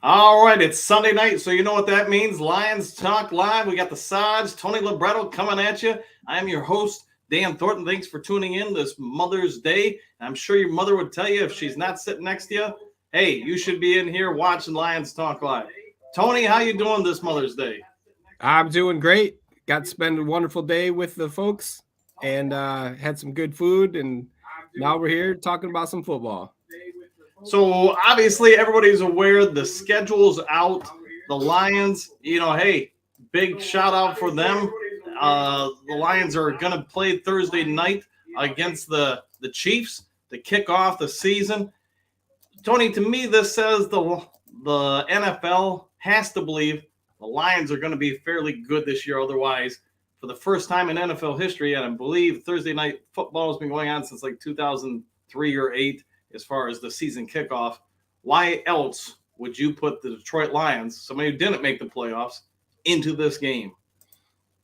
All right, it's Sunday night, so you know what that means. Lions Talk Live. We got the Sods, Tony Libretto coming at you. I'm your host, Dan Thornton. Thanks for tuning in this Mother's Day. I'm sure your mother would tell you if she's not sitting next to you, hey, you should be in here watching Lions Talk Live. Tony, how you doing this Mother's Day? I'm doing great. Got to spend a wonderful day with the folks and had some good food. And now we're here talking about some football. So obviously everybody's aware the schedule's out. The Lions, hey, big shout out for them. The Lions are going to play Thursday night against the Chiefs to kick off the season. Tony, to me, this says the NFL has to believe the Lions are going to be fairly good this year. Otherwise, for the first time in NFL history, and I believe Thursday night football has been going on since like 2003 or 8 as far as the season kickoff. Why else would you put the Detroit Lions, somebody who didn't make the playoffs, into this game?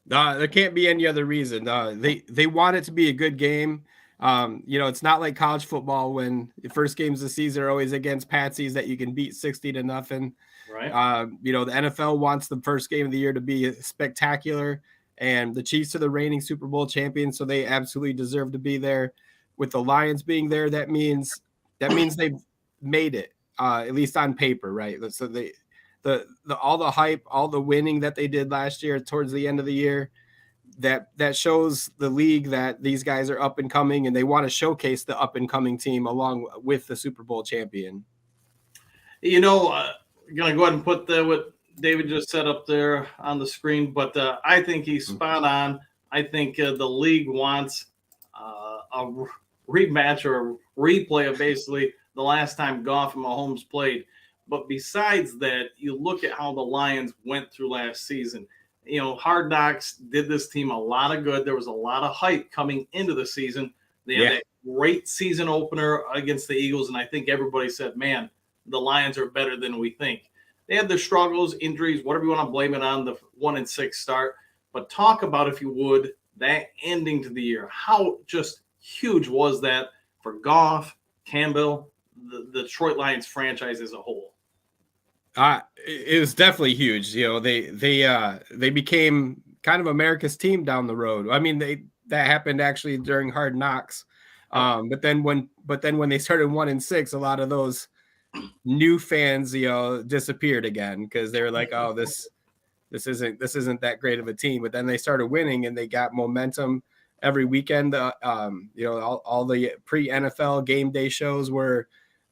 There can't be any other reason. They want it to be a good game. It's not like college football when the first games of the season are always against patsies that you can beat 60-0. Right. The NFL wants the first game of the year to be spectacular, and the Chiefs are the reigning Super Bowl champions, so they absolutely deserve to be there. With the Lions being there, that means they've made it, at least on paper, right? So the all the hype, all the winning that they did last year towards the end of the year, that shows the league that these guys are up and coming, and they want to showcase the up and coming team along with the Super Bowl champion. I'm going to go ahead and put what David just said up there on the screen, but I think he's spot on. I think the league wants a rematch or a replay of basically the last time Goff and Mahomes played. But besides that, you look at how the Lions went through last season. Hard Knocks did this team a lot of good. There was a lot of hype coming into the season. They had that great season opener against the Eagles, and I think everybody said, man, the Lions are better than we think. They had their struggles, injuries, whatever you want to blame it on, the 1-6 start. But talk about, if you would, that ending to the year. How just huge was that for Goff, Campbell, the Detroit Lions franchise as a whole? It was definitely huge. They became kind of America's team down the road. I mean, that happened actually during Hard Knocks. But then when they started 1-6, a lot of those new fans, disappeared again because they were like, oh, this isn't that great of a team. But then they started winning and they got momentum every weekend. All the pre-NFL game day shows were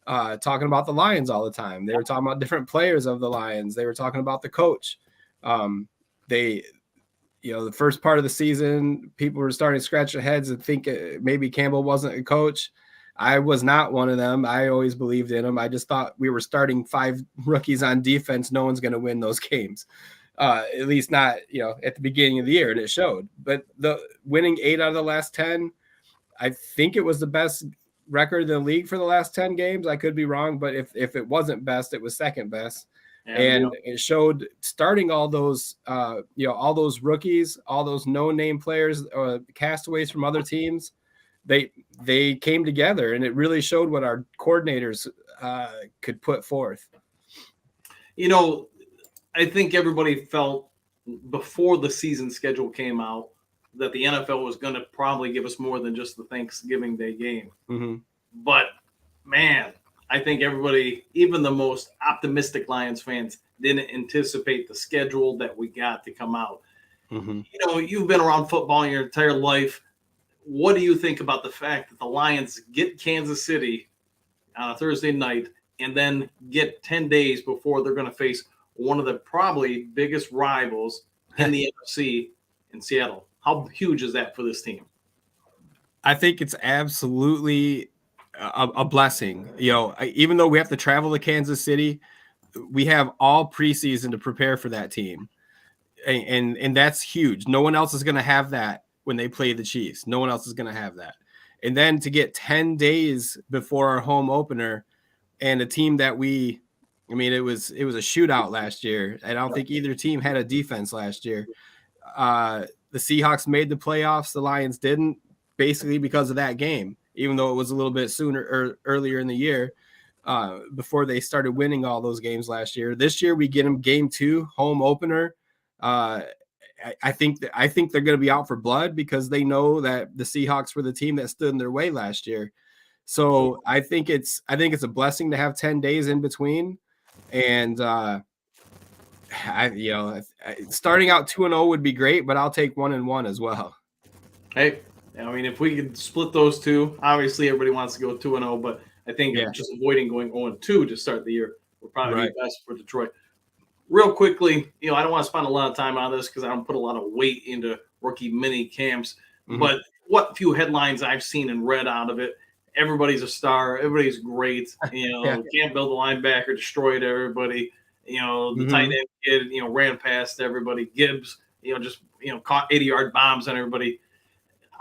talking about the Lions all the time. They were talking about different players of the Lions. They were talking about the coach. The first part of the season, people were starting to scratch their heads and think maybe Campbell wasn't a coach. I was not one of them. I always believed in him. I just thought we were starting 5 rookies on defense. No one's going to win those games. At least not, at the beginning of the year, and it showed. But the winning 8 out of the last 10, I think it was the best record in the league for the last 10 games. I could be wrong, but if it wasn't best, it was second best. And it showed starting all those, all those rookies, all those no-name players, castaways from other teams. They came together, and it really showed what our coordinators could put forth. I think everybody felt before the season schedule came out that the NFL was going to probably give us more than just the Thanksgiving Day game. Mm-hmm. But, man, I think everybody, even the most optimistic Lions fans, didn't anticipate the schedule that we got to come out. Mm-hmm. You've been around football your entire life. What do you think about the fact that the Lions get Kansas City on a Thursday night and then get 10 days before they're going to face one of the probably biggest rivals in the NFC in Seattle? How huge is that for this team? I think it's absolutely a blessing. Even though we have to travel to Kansas City, we have all preseason to prepare for that team. And that's huge. No one else is going to have that when they play the Chiefs. No one else is going to have that. And then to get 10 days before our home opener and a team that it was a shootout last year. I don't think either team had a defense last year. The Seahawks made the playoffs. The Lions didn't, basically because of that game, even though it was a little bit sooner or earlier in the year. before they started winning all those games last year. This year we get them game 2 home opener. I think they're going to be out for blood because they know that the Seahawks were the team that stood in their way last year. So I think it's a blessing to have 10 days in between. And starting out 2-0 would be great, but I'll take 1-1 as well. Hey, I mean, if we could split those two, obviously everybody wants to go 2-0, but I think just avoiding going 0-2 to start the year would probably be best for Detroit. Real quickly, I don't want to spend a lot of time on this because I don't put a lot of weight into rookie mini camps, but what few headlines I've seen and read out of it, everybody's a star, everybody's great. Can't build a linebacker, destroyed everybody. The tight end kid, ran past everybody. Gibbs, just caught 80-yard bombs on everybody.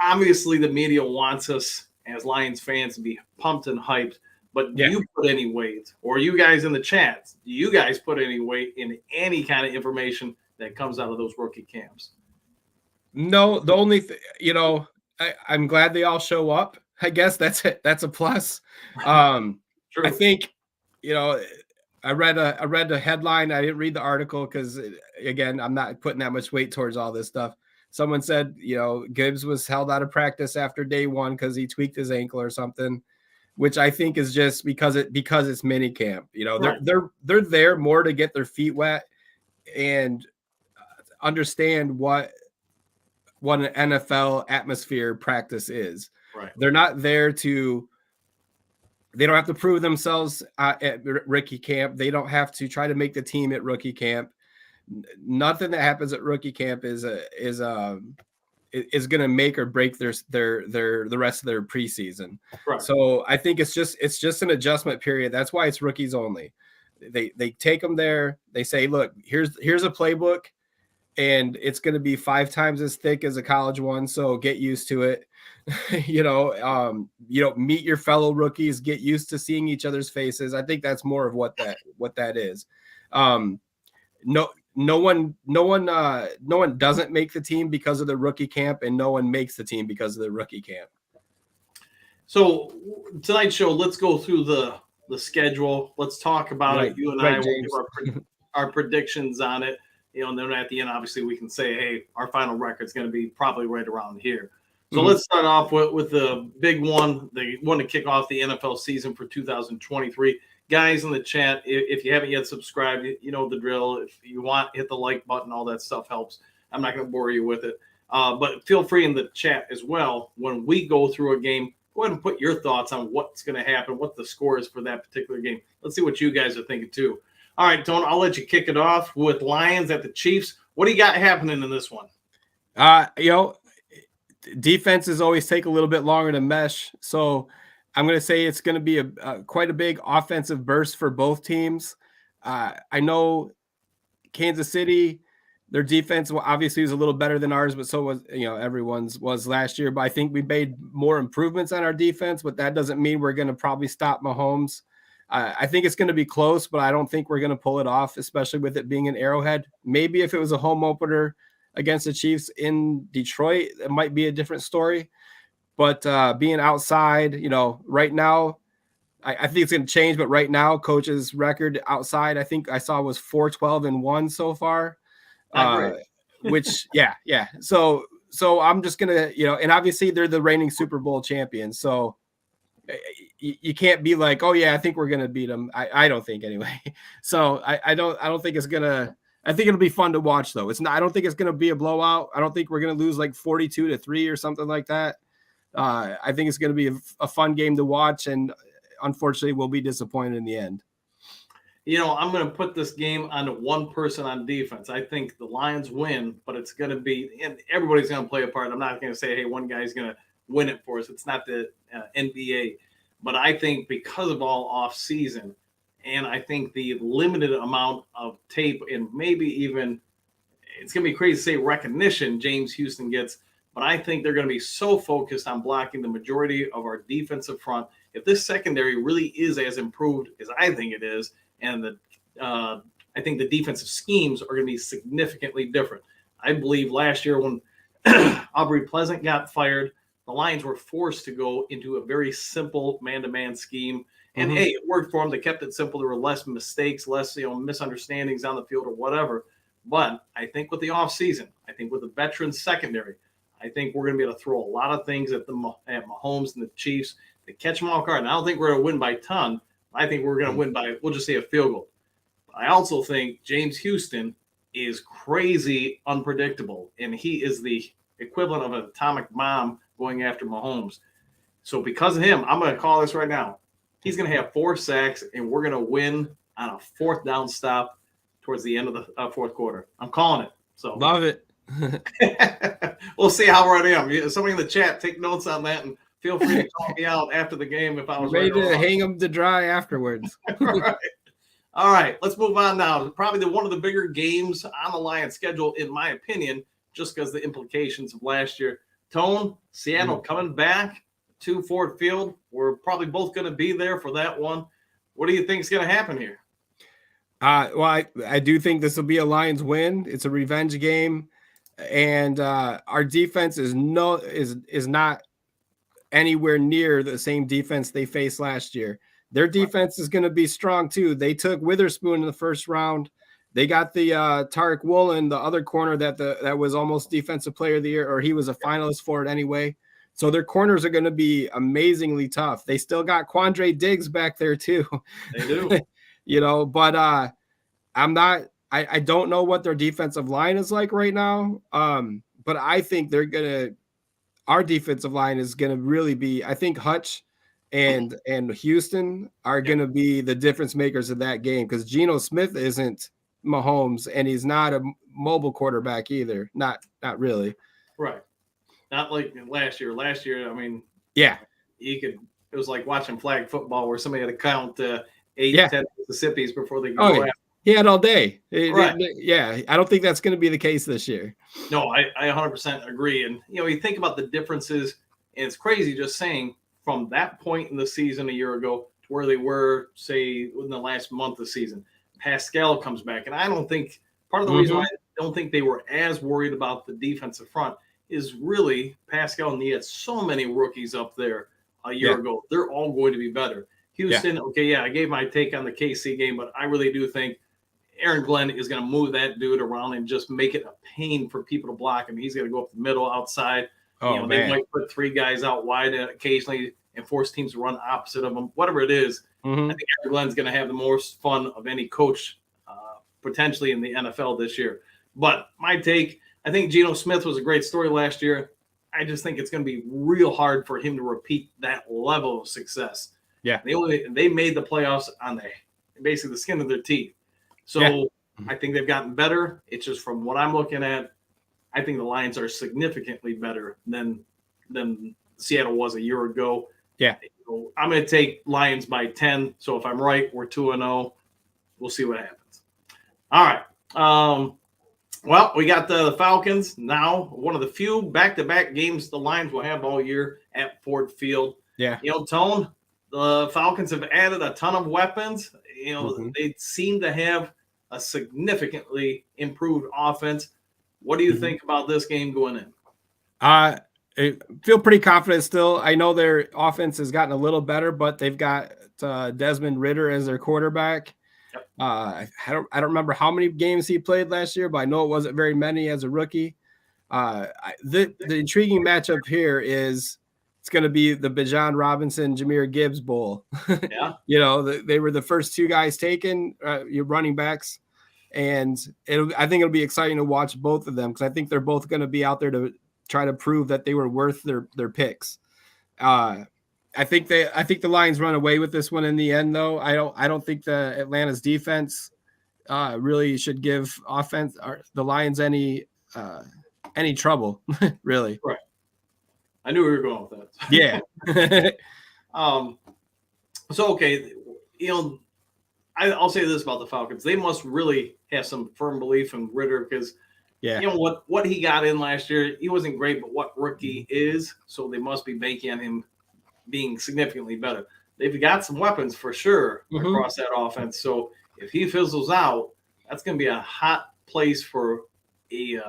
Obviously, the media wants us as Lions fans to be pumped and hyped. But do you put any weight, or you guys in the chats, do you guys put any weight in any kind of information that comes out of those rookie camps? No, the only thing, I'm glad they all show up. I guess that's it. That's a plus. I think, I read a headline. I didn't read the article because, again, I'm not putting that much weight towards all this stuff. Someone said, Gibbs was held out of practice after day 1 because he tweaked his ankle or something, which I think is just because it's mini camp. They're there more to get their feet wet and understand what an NFL atmosphere practice is. Right. They're not there they don't have to prove themselves at rookie camp. They don't have to try to make the team at rookie camp. Nothing that happens at rookie camp is going to make or break the rest of their preseason. Right. So I think it's just an adjustment period. That's why it's rookies only. They take them there. They say, look, here's a playbook, and it's going to be 5 times as thick as a college one. So get used to it. Meet your fellow rookies, get used to seeing each other's faces. I think that's more of what that is. No one doesn't make the team because of the rookie camp, and no one makes the team because of the rookie camp. So tonight's show, let's go through the schedule. Let's talk about it. You and I will give our predictions on it. And then at the end, obviously, we can say, hey, our final record's going to be probably right around here. So let's start off with the big one. They want to kick off the NFL season for 2023. Guys in the chat, if you haven't yet subscribed, you know the drill. If you want, hit the like button. All that stuff helps. I'm not going to bore you with it. But feel free in the chat as well. When we go through a game, go ahead and put your thoughts on what's going to happen, what the score is for that particular game. Let's see what you guys are thinking too. All right, Tone, I'll let you kick it off with Lions at the Chiefs. What do you got happening in this one? Defenses always take a little bit longer to mesh. So I'm going to say it's going to be quite a big offensive burst for both teams. I know Kansas City, their defense obviously is a little better than ours, but so was, everyone's was last year. But I think we made more improvements on our defense, but that doesn't mean we're going to probably stop Mahomes. I think it's going to be close, but I don't think we're going to pull it off, especially with it being an Arrowhead. Maybe if it was a home opener against the Chiefs in Detroit, it might be a different story. But being outside, right now, I think it's going to change. But right now, coach's record outside, I think I saw was 4-12-1 so far. Which, yeah. So I'm just going to, and obviously they're the reigning Super Bowl champions. So you can't be like, oh yeah, I think we're going to beat them. I don't think anyway. So I don't think it's going to, I think it'll be fun to watch though. I don't think it's going to be a blowout. I don't think we're going to lose like 42-3 or something like that. I think it's going to be a fun game to watch, and unfortunately we'll be disappointed in the end. I'm going to put this game on one person on defense. I think the Lions win, but it's going to be, and everybody's going to play a part. I'm not going to say, hey, one guy's going to win it for us. It's not the NBA. But I think because of all off season, and I think the limited amount of tape and maybe even, it's going to be crazy to say recognition James Houston gets, but I think they're going to be so focused on blocking the majority of our defensive front. If this secondary really is as improved as I think it is, and I think the defensive schemes are going to be significantly different. I believe last year when Aubrey Pleasant got fired, the Lions were forced to go into a very simple man-to-man scheme, And hey, it worked for them. They kept it simple. There were less mistakes, less misunderstandings on the field or whatever. But I think with the offseason, I think with the veteran secondary, I think we're going to be able to throw a lot of things at Mahomes and the Chiefs to catch them off guard. And I don't think we're going to win by a ton. I think we're going to win by, we'll just say, a field goal. I also think James Houston is crazy unpredictable, and he is the equivalent of an atomic bomb going after Mahomes. So because of him, I'm going to call this right now. He's going to have 4 sacks, and we're going to win on a 4th down stop towards the end of the 4th quarter. I'm calling it. So love it. We'll see how right I am. Somebody in the chat, take notes on that, and feel free to call me out after the game if I was ready right to hang them to dry afterwards. Right. All right, let's move on now. Probably one of the bigger games on the Lions schedule, in my opinion, just because the implications of last year. Tone, Seattle coming back to Ford Field. We're probably both going to be there for that one. What do you think is going to happen here? Well, I do think this will be a Lions win. It's a revenge game, and our defense is not anywhere near the same defense they faced last year. Their defense is going to be strong too. They took Witherspoon in the first round. They got the Tariq Woolen, the other corner that was almost defensive player of the year, or he was a finalist for it anyway. So their corners are going to be amazingly tough. They still got Quandre Diggs back there too. They do. But I don't know what their defensive line is like right now. But I think our defensive line is going to really be, I think Hutch and Houston are going to be the difference makers of that game, because Geno Smith isn't Mahomes, and he's not a mobile quarterback either. Not really. Right. Not like last year. Last year, I mean, yeah, it was like watching flag football where somebody had to count 10 Mississippi's before they go after. He had all day. Right. Yeah, I don't think that's going to be the case this year. No, I 100% agree. And, you think about the differences, and it's crazy just saying from that point in the season a year ago to where they were, say, in the last month of the season. Pascal comes back. And I don't think part of the reason why I don't think they were as worried about the defensive front is really Pascal, and he had so many rookies up there a year ago. They're all going to be better. Houston, I gave my take on the KC game, but I really do think Aaron Glenn is going to move that dude around and just make it a pain for people to block him. He's going to go up the middle, outside. They might put 3 guys out wide occasionally and force teams to run opposite of them. Whatever it is, I think Aaron Glenn's going to have the most fun of any coach potentially in the NFL this year. But my take, I think Geno Smith was a great story last year. I just think it's going to be real hard for him to repeat that level of success. Yeah, they made the playoffs on basically the skin of their teeth. So I think they've gotten better. It's just from what I'm looking at, I think the Lions are significantly better than Seattle was a year ago. Yeah. I'm going to take Lions by 10. So if I'm right, we're 2-0. We'll see what happens. All right. Well, we got the Falcons now, one of the few back-to-back games the Lions will have all year at Ford Field. Yeah. Tone, the Falcons have added a ton of weapons. They seem to have a significantly improved offense. What do you think about this game going in? I feel pretty confident still. I know their offense has gotten a little better, but they've got Desmond Ridder as their quarterback. Yep. I don't remember how many games he played last year, but I know it wasn't very many as a rookie. The intriguing matchup here is it's going to be the Bijan Robinson, Jahmyr Gibbs Bowl. Yeah. They were the first 2 guys taken, your running backs. And I think it'll be exciting to watch both of them, because I think they're both going to be out there to try to prove that they were worth their picks. I think the Lions run away with this one in the end, though. I don't think the Atlanta's defense really should give the Lions any trouble, really. Right. I knew we were going with that. Yeah. So, okay, I'll say this about the Falcons. They must really have some firm belief in Ridder, because what he got in last year, he wasn't great, but what rookie is, so they must be banking on him being significantly better. They've got some weapons for sure across that offense. So if he fizzles out, that's going to be a hot place for a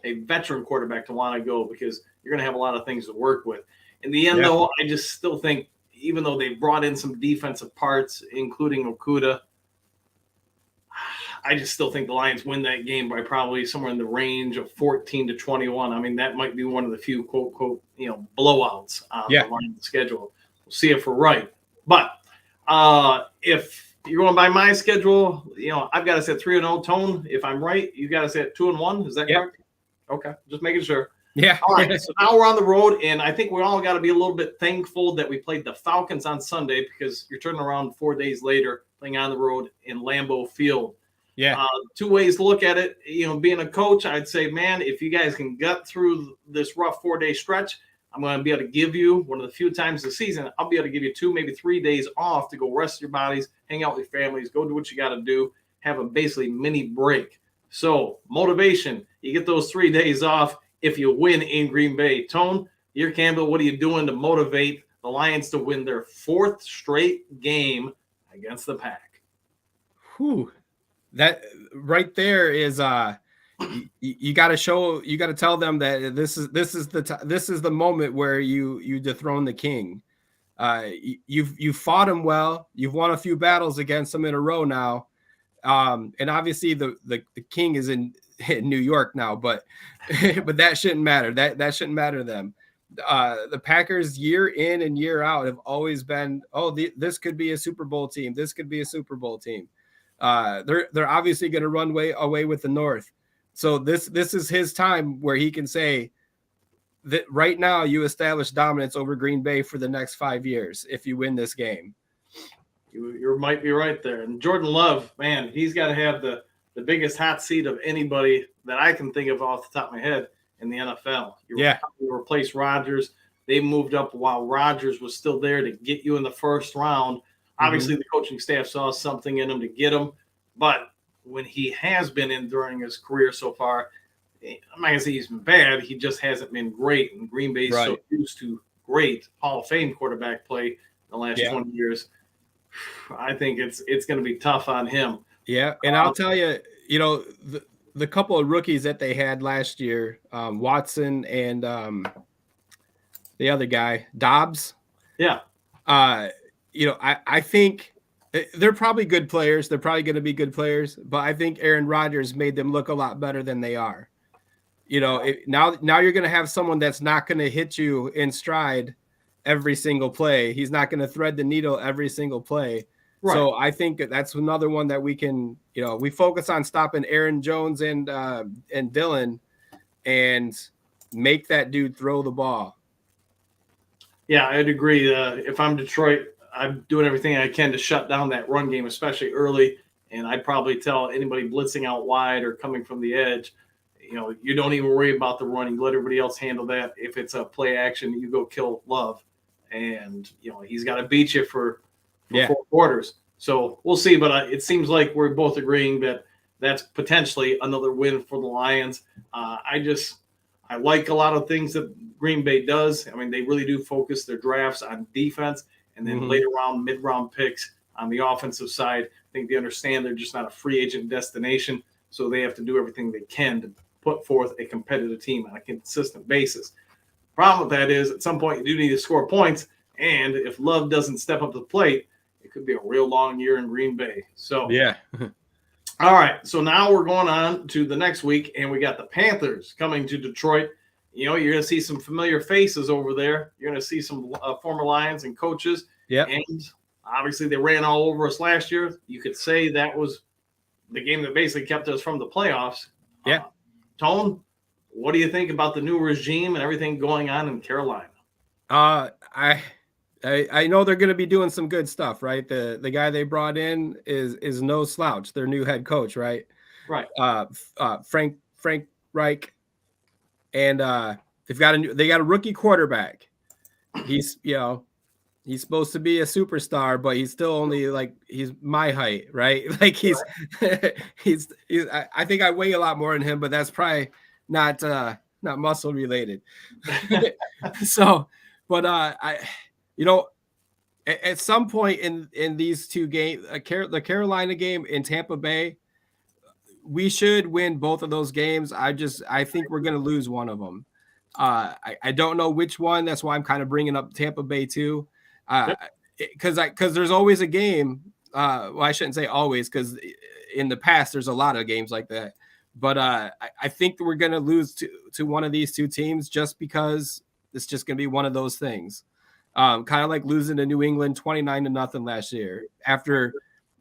veteran quarterback to want to go, because you're going to have a lot of things to work with. In the end, though, I just still think even though they brought in some defensive parts, including Okuda, I just still think the Lions win that game by probably somewhere in the range of 14-21. I mean, that might be one of the few quote blowouts on the Lions schedule. We'll see if we're right. But if you're going by my schedule, I've got us at 3-0. Tone, if I'm right, you got us at 2-1. Is that correct? Okay, just making sure. Yeah. All right. So now we're on the road, and I think we all got to be a little bit thankful that we played the Falcons on Sunday, because you're turning around 4 days later, playing on the road in Lambeau Field. Yeah. 2 ways to look at it. Being a coach, I'd say, man, if you guys can gut through this rough 4-day stretch, I'm going to be able to give you one of the few times this season, I'll be able to give you 2, maybe 3 days off to go rest your bodies, hang out with your families, go do what you got to do, have a basically mini break. So motivation, you get those 3 days off if you win in Green Bay. Tone, you're Campbell. What are you doing to motivate the Lions to win their 4th straight game against the Pack? Whew. That right there is you got to tell them that this is the moment where you dethrone the king. You've fought him well. You've won a few battles against him in a row now. And obviously the king is in New York now, but that shouldn't matter. That shouldn't matter to them. The Packers year in and year out have always been, this could be a Super Bowl team. This could be a Super Bowl team. They're obviously going to run away with the North. So this is his time where he can say that right now you establish dominance over Green Bay for the next 5 years if you win this game. You might be right there. And Jordan Love, man, he's got to have the biggest hot seat of anybody that I can think of off the top of my head in the NFL. You replace Rodgers. They moved up while Rodgers was still there to get you in the first round. Obviously, the coaching staff saw something in him to get him. But when he has been in during his career so far, I'm not going to say he's been bad. He just hasn't been great. And Green Bay's so used to great Hall of Fame quarterback play in the last 20 years. I think it's going to be tough on him. Yeah, and I'll tell you, the couple of rookies that they had last year, Watson and the other guy, Dobbs. Yeah. I think they're probably good players. They're probably going to be good players, but I think Aaron Rodgers made them look a lot better than they are. Now you're going to have someone that's not going to hit you in stride every single play. He's not going to thread the needle every single play. Right. So I think that's another one that we can, we focus on stopping Aaron Jones and Dylan and make that dude throw the ball. Yeah, I'd agree. If I'm Detroit, I'm doing everything I can to shut down that run game, especially early. And I'd probably tell anybody blitzing out wide or coming from the edge, you don't even worry about the running. Let everybody else handle that. If it's a play action, you go kill Love. And, he's got to beat you for 4 quarters. So we'll see. But it seems like we're both agreeing that that's potentially another win for the Lions. I like a lot of things that Green Bay does. I mean, they really do focus their drafts on defense and then later round, mid-round picks on the offensive side. I think they understand they're just not a free agent destination, so they have to do everything they can to put forth a competitive team on a consistent basis. Problem with that is at some point you do need to score points, and if Love doesn't step up to the plate, it could be a real long year in Green Bay. So yeah. All right, so now we're going on to the next week, and we got the Panthers coming to Detroit. You're going to see some familiar faces over there. You're going to see some former Lions and coaches. Yeah. And obviously they ran all over us last year. You could say that was the game that basically kept us from the playoffs. Yeah. Tone, what do you think about the new regime and everything going on in Carolina? I know they're going to be doing some good stuff, right? The guy they brought in is no slouch. Their new head coach, right? Right. Frank Reich, and they got a rookie quarterback. He's supposed to be a superstar, but he's still only he's my height, right? Like he's I think I weigh a lot more than him, but that's probably not muscle related. So, but at some point in these two games, the Carolina game in Tampa Bay, we should win both of those games. I think we're going to lose one of them. I don't know which one. That's why I'm kind of bringing up Tampa Bay too. Because there's always a game. Well, I shouldn't say always, because in the past there's a lot of games like that. But I think we're going to lose to one of these two teams just because it's just going to be one of those things. Kind of like losing to New England 29-0 last year after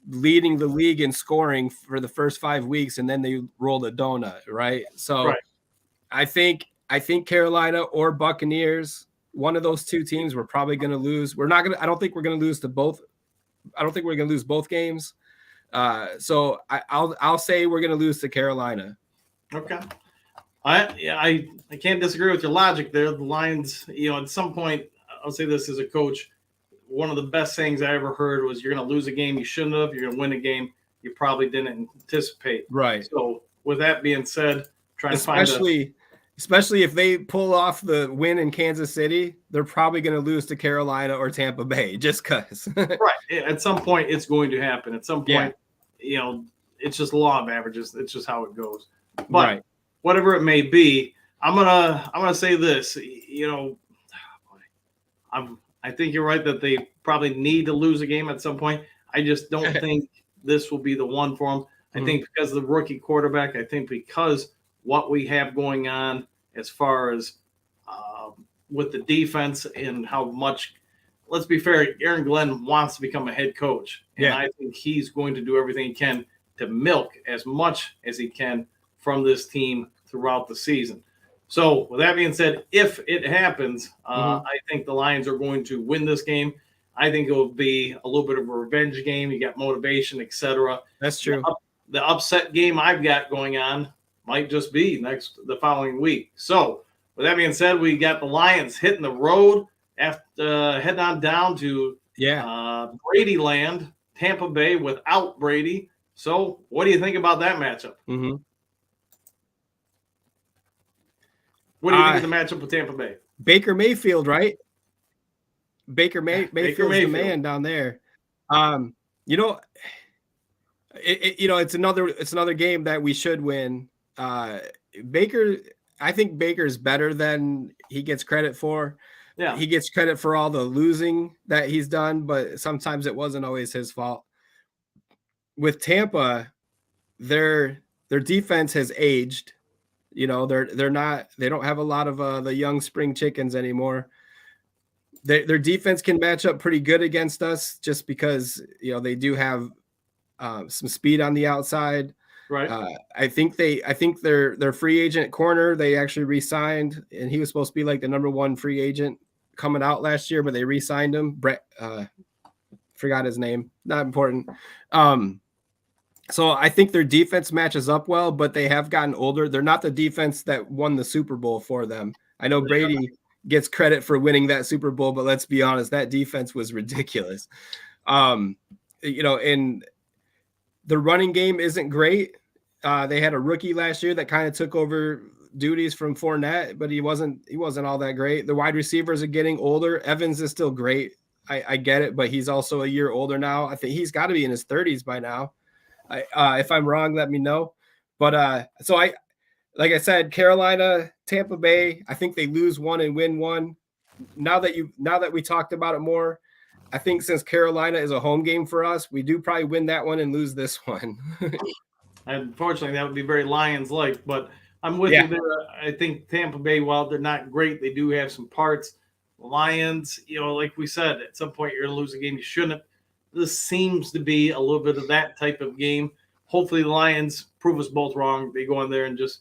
leading the league in scoring for the first 5 weeks, and then they rolled a donut, right? So Right. I think Carolina or Buccaneers, one of those two teams, we're probably going to lose. I don't think we're going to lose to both. I don't think we're going to lose both games. So I'll say we're going to lose to Carolina. Okay. I can't disagree with your logic there. The Lions, at some point, I'll say this as a coach, one of the best things I ever heard was you're going to lose a game you shouldn't have. You're going to win a game you probably didn't anticipate. Right. So with that being said, especially if they pull off the win in Kansas City, they're probably going to lose to Carolina or Tampa Bay just because. Right. At some point, it's going to happen. At some point, it's just law of averages. It's just how it goes. But whatever it may be, I'm gonna say this. I think you're right that they probably need to lose a game at some point. I just don't think this will be the one for them. I think because of the rookie quarterback, I think because what we have going on as far as with the defense and how much, let's be fair, Aaron Glenn wants to become a head coach. And I think he's going to do everything he can to milk as much as he can from this team throughout the season. So with that being said, if it happens, I think the Lions are going to win this game. I think it will be a little bit of a revenge game. You got motivation, etc. That's true. The upset game I've got going on might just be the following week. So with that being said, we got the Lions hitting the road after heading on down to Brady land, Tampa Bay without Brady. So what do you think about that matchup? What do you think of the matchup with Tampa Bay? Baker Mayfield, right? Baker Mayfield's the man down there. It's another game that we should win. I think Baker's better than he gets credit for. Yeah. He gets credit for all the losing that he's done, but sometimes it wasn't always his fault. With Tampa, their defense has aged. They don't have a lot of the young spring chickens anymore. Their defense can match up pretty good against us just because they do have some speed on the outside. Right. I think their free agent corner, they actually re-signed, and he was supposed to be like the number one free agent coming out last year, but they re-signed him. Brett, forgot his name. Not important. So I think their defense matches up well, but they have gotten older. They're not the defense that won the Super Bowl for them. I know Brady gets credit for winning that Super Bowl, but let's be honest, that defense was ridiculous. And the running game isn't great. They had a rookie last year that kind of took over duties from Fournette, but he wasn't all that great. The wide receivers are getting older. Evans is still great. I get it, but he's also a year older now. I think he's got to be in his 30s by now. If I'm wrong, let me know. But like I said, Carolina, Tampa Bay, I think they lose one and win one. Now that we talked about it more, I think since Carolina is a home game for us, we do probably win that one and lose this one. Unfortunately, that would be very Lions-like, but I'm with you there. I think Tampa Bay, while they're not great, they do have some parts. Lions, like we said, at some point you're going to lose a game you shouldn't have. This seems to be a little bit of that type of game. Hopefully the Lions prove us both wrong. They go in there and just,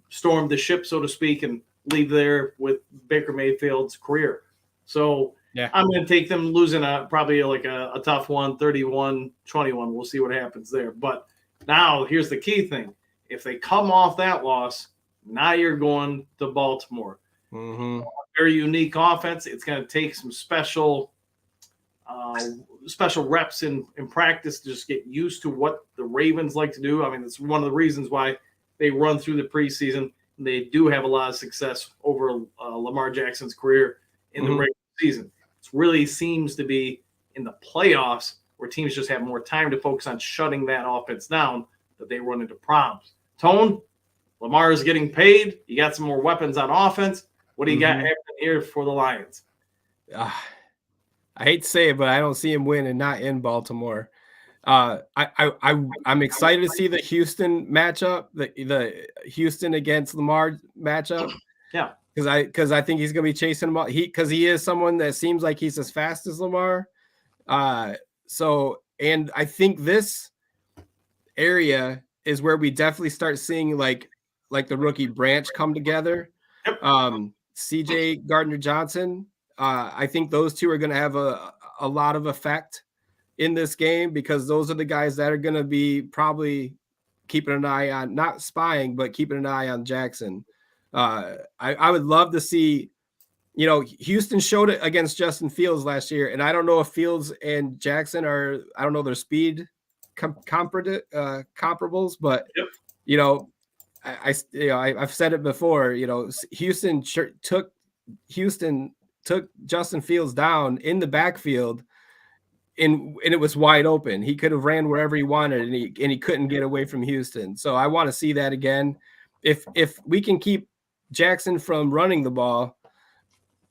storm the ship, so to speak, and leave there with Baker Mayfield's career. So I'm going to take them losing probably like a tough one, 31-21. We'll see what happens there. But now here's the key thing. If they come off that loss, now you're going to Baltimore. Very unique offense. It's going to take some special reps in practice to just get used to what the Ravens like to do. I mean, it's one of the reasons why they run through the preseason. They do have a lot of success over Lamar Jackson's career in the regular season. It really seems to be in the playoffs where teams just have more time to focus on shutting that offense down that they run into problems. Tone, Lamar is getting paid. You got some more weapons on offense. What do you got happening here for the Lions? I hate to say it, but I don't see him winning, not in Baltimore. I'm excited to see the Houston matchup, the Houston against Lamar matchup. Yeah. Because I think he's gonna be chasing him. Because he is someone that seems like he's as fast as Lamar. So and I think this area is where we definitely start seeing like the rookie branch come together. Yep. CJ Gardner-Johnson. I think those two are going to have a lot of effect in this game because those are the guys that are going to be probably keeping an eye on, not spying, but keeping an eye on Jackson. I would love to see, Houston showed it against Justin Fields last year, and I don't know if Fields and Jackson are, I don't know their speed comparables, but Yep. I've said it before. Houston took Justin Fields down in the backfield, and it was wide open. He could have ran wherever he wanted, and he couldn't get away from Houston. So I want to see that again. If we can keep Jackson from running the ball,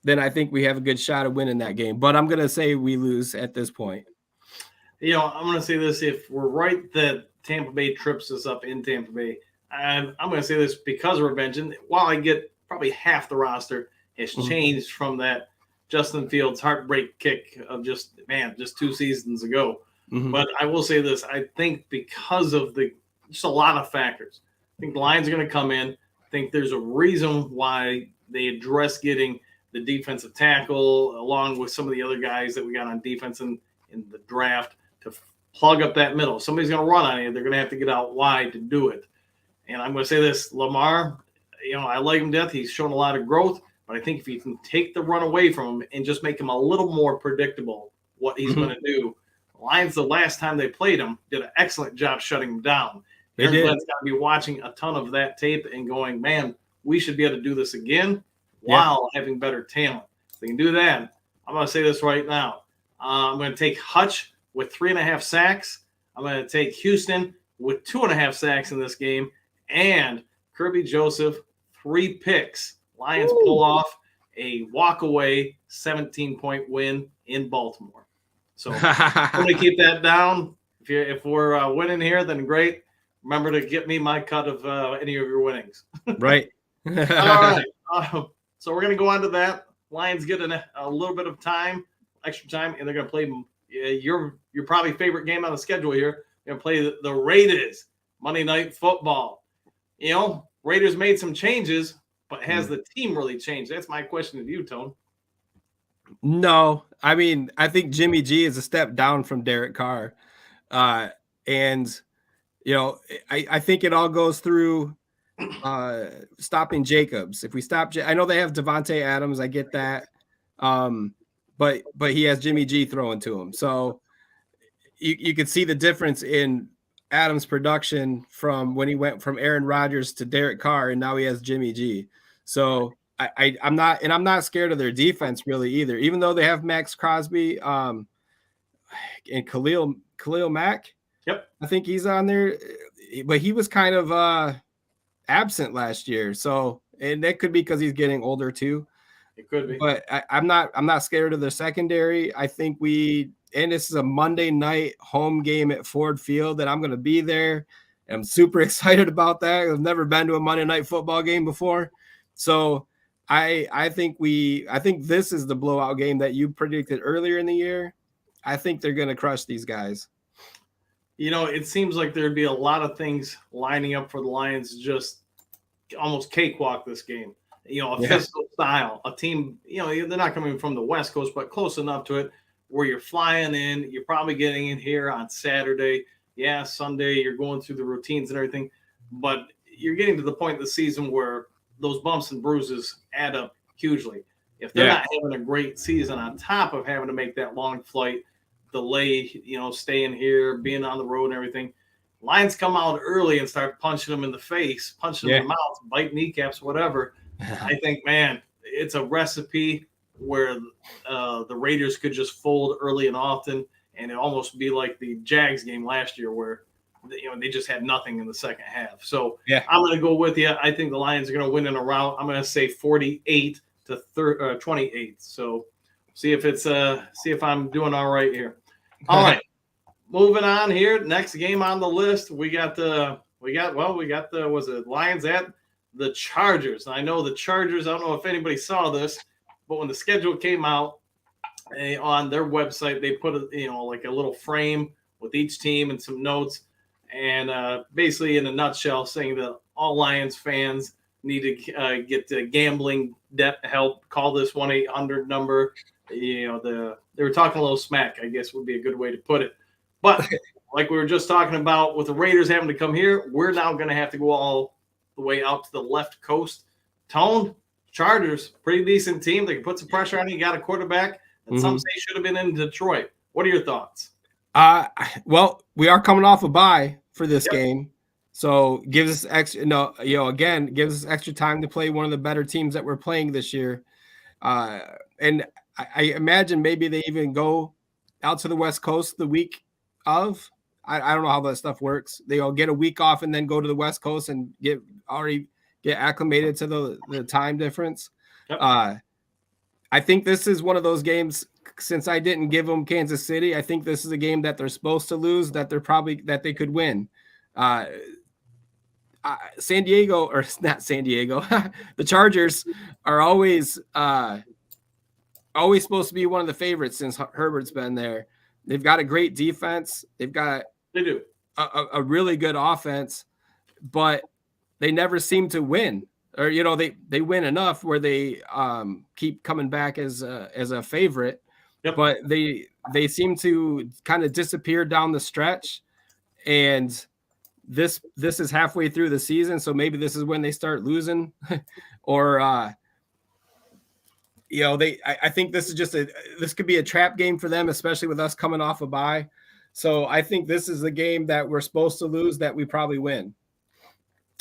then I think we have a good shot of winning that game. But I'm gonna say we lose at this point. I'm going to say this: if we're right that Tampa Bay trips us up in Tampa Bay, and I'm going to say this because of revenge. And while I get probably half the roster has changed from that Justin Fields heartbreak kick of just 2 seasons ago. Mm-hmm. But I will say this: I think because of just a lot of factors, I think the Lions are going to come in. I think there's a reason why they address getting the defensive tackle along with some of the other guys that we got on defense in the draft to plug up that middle. Somebody's going to run on you. They're going to have to get out wide to do it. And I'm going to say this, Lamar, I like him to death. He's shown a lot of growth, but I think if you can take the run away from him and just make him a little more predictable what he's going to do. Lions, the last time they played him, did an excellent job shutting him down. Aaron Glenn's got to be watching a ton of that tape and going, man, we should be able to do this again while having better talent. If they can do that, I'm going to say this right now. I'm going to take Hutch with 3.5 sacks. I'm going to take Houston with 2.5 sacks in this game. And Kirby Joseph, 3 picks. Lions pull off a walk-away 17-point win in Baltimore. So I'm going to keep that down. If we're winning here, then great. Remember to get me my cut of any of your winnings. Right. All right. So we're going to go on to that. Lions get a little bit of extra time, and they're going to play your probably favorite game on the schedule here. They're going to play the Raiders, Monday Night Football. Raiders made some changes, but has the team really changed? That's my question to you, Tone. No, I mean, I think Jimmy G is a step down from Derek Carr. And, I think it all goes through stopping Jacobs. If we stop, I know they have Devontae Adams. I get that. But he has Jimmy G throwing to him. So you could see the difference in Adams' production from when he went from Aaron Rodgers to Derek Carr, and now he has Jimmy G. So I'm not scared of their defense really either, even though they have Max Crosby and Khalil Mack. Yep. I think he's on there, but he was kind of absent last year. So, and that could be because he's getting older too. It could be. But I'm not scared of their secondary. I think and this is a Monday night home game at Ford Field that I'm going to be there. I'm super excited about that. I've never been to a Monday night football game before. So I think this is the blowout game that you predicted earlier in the year. I think they're going to crush these guys. It seems like there'd be a lot of things lining up for the Lions to just almost cakewalk this game. Physical style, a team, they're not coming from the West Coast, but close enough to it where you're flying in. You're probably getting in here on Saturday. Yeah, Sunday, you're going through the routines and everything. But you're getting to the point of the season where those bumps and bruises add up hugely. If they're not having a great season on top of having to make that long flight, delay, staying here, being on the road and everything, Lions come out early and start punching them in the face, punching them in the mouth, bite kneecaps, whatever. I think, man, it's a recipe where the Raiders could just fold early and often, and it almost be like the Jags game last year where they just had nothing in the second half. So I'm going to go with you. I think the Lions are going to win in a rout. I'm going to say 48-28. So See if I'm doing all right here. All right. Moving on here. Next game on the list, we got the was it Lions at the Chargers. And I know the Chargers, I don't know if anybody saw this, but when the schedule came out on their website, they put like a little frame with each team and some notes, and basically in a nutshell saying that all Lions fans need to get the gambling debt help. Call this 1-800 number. They were talking a little smack, I guess would be a good way to put it. But like we were just talking about with the Raiders having to come here, we're now going to have to go all the way out to the left coast. Tone, Chargers, pretty decent team. They can put some pressure on you. You got a quarterback that some say should have been in Detroit. What are your thoughts? Well, we are coming off a bye for this game. So gives us gives us extra time to play one of the better teams that we're playing this year. And I imagine maybe they even go out to the West Coast the week of. I don't know how that stuff works. They'll get a week off and then go to the West Coast and get acclimated to the time difference. Yep. I think this is one of those games, since I didn't give them Kansas City, I think this is a game that they're supposed to lose, that they could win. San Diego, or not San Diego, the Chargers are always supposed to be one of the favorites since Herbert's been there. They've got a great defense. They do a really good offense, but they never seem to win. Or they win enough where they keep coming back as a favorite. Yep. But they seem to kind of disappear down the stretch, and this is halfway through the season, so maybe this is when they start losing, or I think this is this could be a trap game for them, especially with us coming off a bye. So I think this is the game that we're supposed to lose that we probably win.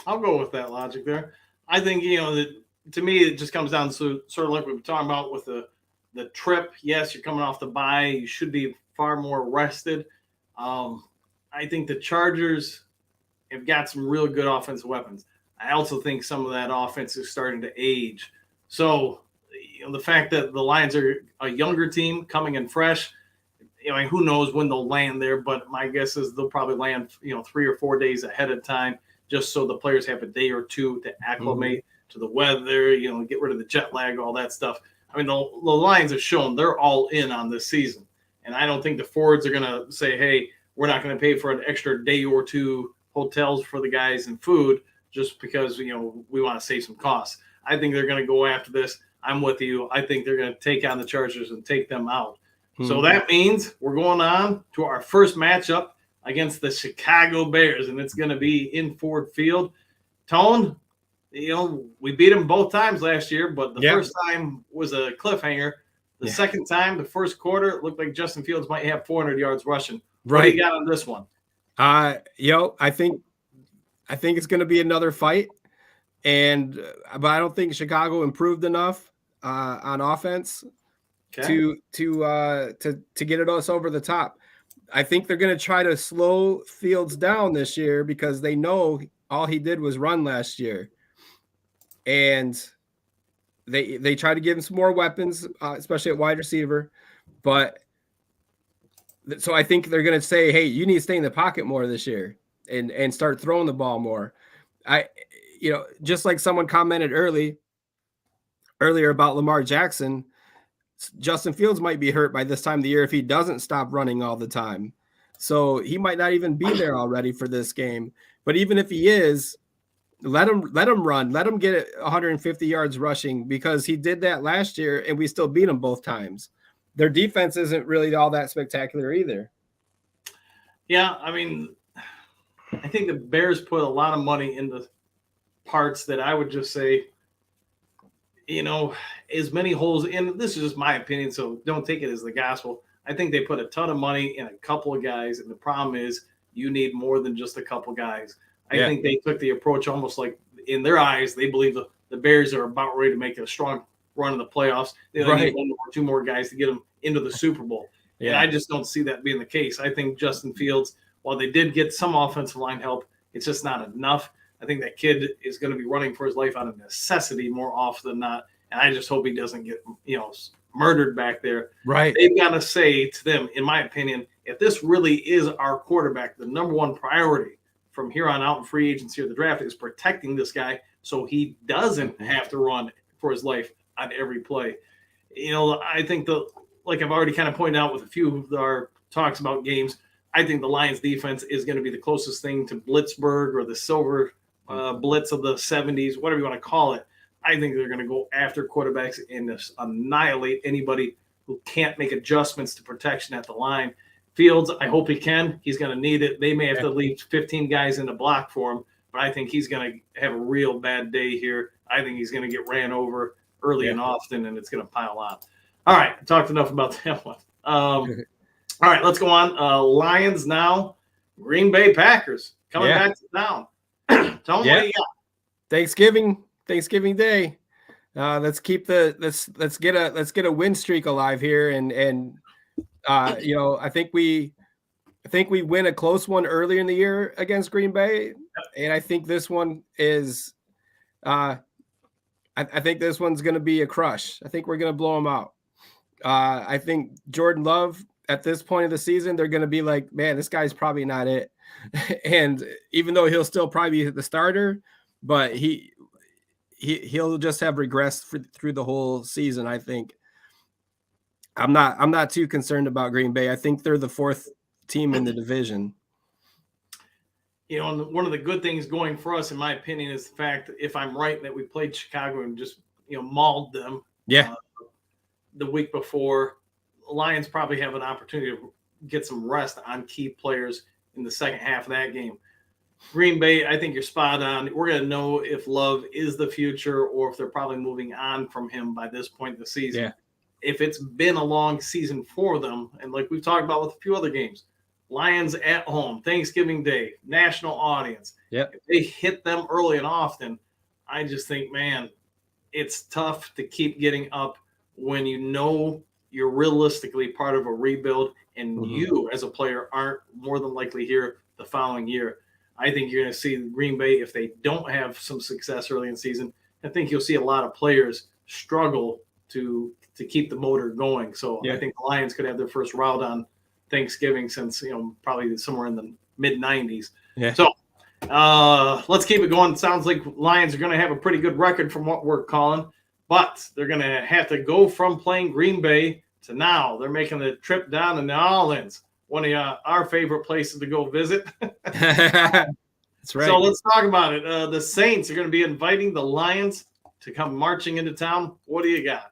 I'll go with that logic there. I think that to me it just comes down to sort of like we were talking about with the trip. Yes, you're coming off the bye. You should be far more rested. I think the Chargers have got some real good offensive weapons. I also think some of that offense is starting to age. So, the fact that the Lions are a younger team coming in fresh, who knows when they'll land there, but my guess is they'll probably land, 3 or 4 days ahead of time, just so the players have a day or two to acclimate to the weather, get rid of the jet lag, all that stuff. I mean, the Lions have shown they're all in on this season. And I don't think the Fords are going to say, hey, we're not going to pay for an extra day or two hotels for the guys and food just because, we want to save some costs. I think they're going to go after this. I'm with you. I think they're going to take on the Chargers and take them out. So that means we're going on to our first matchup against the Chicago Bears, and it's going to be in Ford Field. Tone, we beat them both times last year, but the first time was a cliffhanger. The second time, the first quarter, it looked like Justin Fields might have 400 yards rushing. What do you got on this one? I think it's going to be another fight, but I don't think Chicago improved enough on offense to get us over the top. I think they're going to try to slow Fields down this year because they know all he did was run last year, and they try to give him some more weapons, especially at wide receiver. But so I think they're going to say, hey, you need to stay in the pocket more this year and start throwing the ball more. Just like someone commented earlier about Lamar Jackson, Justin Fields might be hurt by this time of the year if he doesn't stop running all the time. So he might not even be there already for this game. But even if he is, let him run. Let him get 150 yards rushing, because he did that last year and we still beat him both times. Their defense isn't really all that spectacular either. Yeah, I mean, I think the Bears put a lot of money into parts that I would just say, as many holes in. This is just my opinion, so don't take it as the gospel. I think they put a ton of money in a couple of guys, and the problem is you need more than just a couple guys. I think they took the approach almost like, in their eyes, they believe the Bears are about ready to make a strong run in the playoffs. They only need 1 or 2 more guys to get them into the Super Bowl. Yeah. And I just don't see that being the case. I think Justin Fields, while they did get some offensive line help, it's just not enough. I think that kid is going to be running for his life out of necessity more often than not. And I just hope he doesn't get, murdered back there. Right. They've got to say to them, in my opinion, if this really is our quarterback, the number one priority from here on out in free agency or the draft is protecting this guy so he doesn't have to run for his life on every play. I think like I've already kind of pointed out with a few of our talks about games, I think the Lions defense is going to be the closest thing to Blitzburg or the silver blitz of the 70s, whatever you want to call it. I think they're going to go after quarterbacks and just annihilate anybody who can't make adjustments to protection at the line. Fields, I hope he can. He's going to need it. They may have to leave 15 guys in the block for him, but I think he's going to have a real bad day here. I think he's going to get ran over early and often, and it's going to pile on. All right, I talked enough about that one. All right, let's go on. Lions now. Green Bay Packers coming back to town. Tell them what you got. Thanksgiving Day. Let's get a win streak alive here, and I think we win a close one earlier in the year against Green Bay, and I think this one is. I think this one's going to be a crush. I think we're going to blow them out. I think Jordan Love at this point of the season, they're going to be like, man, this guy's probably not it. And even though he'll still probably be the starter, but he'll just have regressed through the whole season. I think I'm not too concerned about Green Bay. I think they're the fourth team in the division. And one of the good things going for us, in my opinion, is the fact that if I'm right that we played Chicago and just mauled them. The week before, Lions probably have an opportunity to get some rest on key players in the second half of that game. Green Bay, I think you're spot on. We're going to know if Love is the future or if they're probably moving on from him by this point in the season. Yeah. If it's been a long season for them, and like we've talked about with a few other games, Lions at home, Thanksgiving Day, national audience. Yep. If they hit them early and often, I just think, man, it's tough to keep getting up when you're realistically part of a rebuild and you as a player aren't more than likely here the following year. I think you're going to see Green Bay, if they don't have some success early in the season, I think you'll see a lot of players struggle to keep the motor going. So I think the Lions could have their first rout on Thanksgiving since, probably somewhere in the mid-90s. Yeah. So let's keep it going. It sounds like Lions are going to have a pretty good record from what we're calling, but they're going to have to go from playing Green Bay to now. They're making the trip down to New Orleans, one of our favorite places to go visit. That's right. So let's talk about it. The Saints are going to be inviting the Lions to come marching into town. What do you got?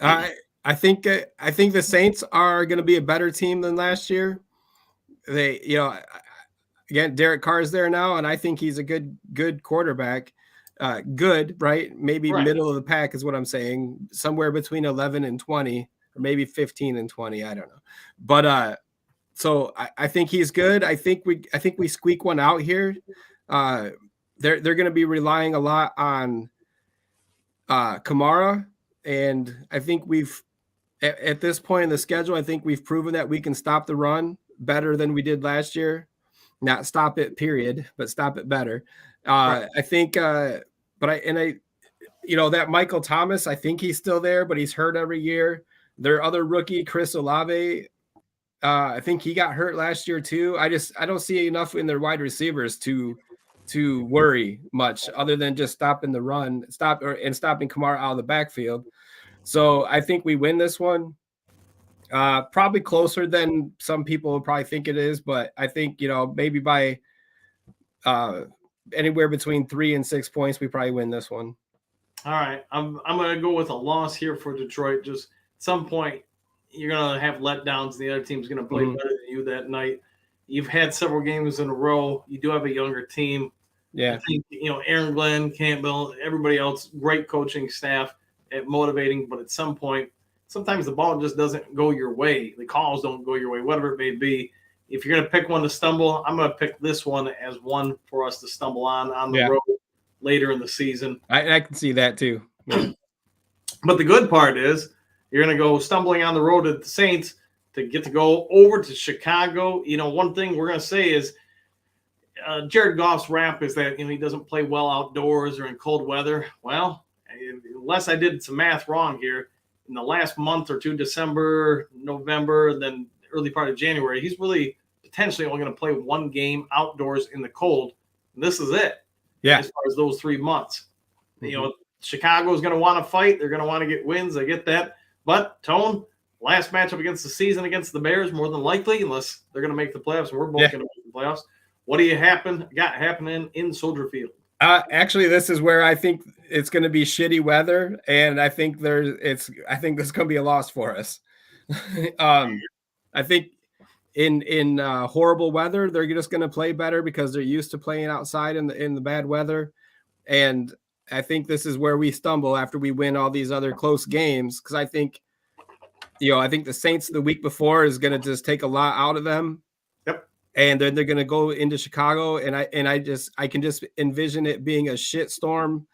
I think the Saints are going to be a better team than last year. They, again, Derek Carr's there now, and I think he's a good quarterback. Good, right? Maybe middle of the pack is what I'm saying. Somewhere between 11 and 20, or maybe 15 and 20. I don't know. But so I think he's good. I think we squeak one out here. They're going to be relying a lot on Kamara, and I think we've at this point in the schedule, I think we've proven that we can stop the run better than we did last year. Not stop it, period, but stop it better. I think, that Michael Thomas, I think he's still there, but he's hurt every year. Their other rookie, Chris Olave, I think he got hurt last year too. I don't see enough in their wide receivers to worry much other than just stopping the run, stopping Kamara out of the backfield. So I think we win this one. Probably closer than some people would probably think it is, but I think, maybe by anywhere between 3 and 6 points, we probably win this one. All right. I'm going to go with a loss here for Detroit. Just at some point, you're going to have letdowns. The other team's going to play better than you that night. You've had several games in a row. You do have a younger team. Yeah. I think, Aaron Glenn, Campbell, everybody else, great coaching staff at motivating. But at some point, sometimes the ball just doesn't go your way. The calls don't go your way, whatever it may be. If you're going to pick one to stumble, I'm going to pick this one as one for us to stumble on the road later in the season. I can see that too. Yeah. But the good part is you're going to go stumbling on the road at the Saints to get to go over to Chicago. One thing we're going to say is Jared Goff's rap is that he doesn't play well outdoors or in cold weather. Well, unless I did some math wrong here, in the last month or two, December, November, and then early part of January, he's really potentially only going to play one game outdoors in the cold. And this is it. Yeah. As far as those 3 months, Chicago is going to want to fight. They're going to want to get wins. I get that. But Tone, last matchup against the season against the Bears, more than likely, unless they're going to make the playoffs, and we're both going to make the playoffs. What do you got happening in Soldier Field? Actually, this is where I think it's going to be shitty weather, and I think this is going to be a loss for us. I think in horrible weather, they're just going to play better because they're used to playing outside in the bad weather, and I think this is where we stumble after we win all these other close games, because I think the Saints the week before is going to just take a lot out of them. Yep. And then they're going to go into Chicago, and I can just envision it being a shit storm,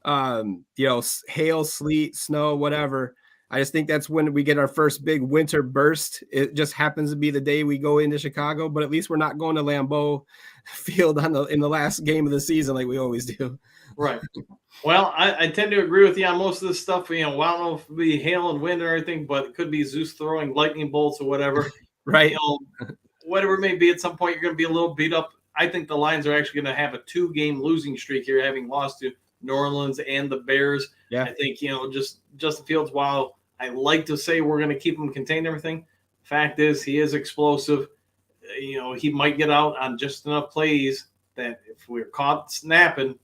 hail, sleet, snow, whatever. I just think that's when we get our first big winter burst. It just happens to be the day we go into Chicago, but at least we're not going to Lambeau Field in the last game of the season like we always do. Right. Well, I tend to agree with you on most of this stuff. I don't know if it'll be hail and wind or anything, but it could be Zeus throwing lightning bolts or whatever. Right. Whatever it may be, at some point you're going to be a little beat up. I think the Lions are actually going to have a 2-game losing streak here, having lost to New Orleans and the Bears. Yeah. I think, just Justin Fields, while I like to say we're going to keep him contained and everything, fact is he is explosive. He might get out on just enough plays that if we're caught snapping,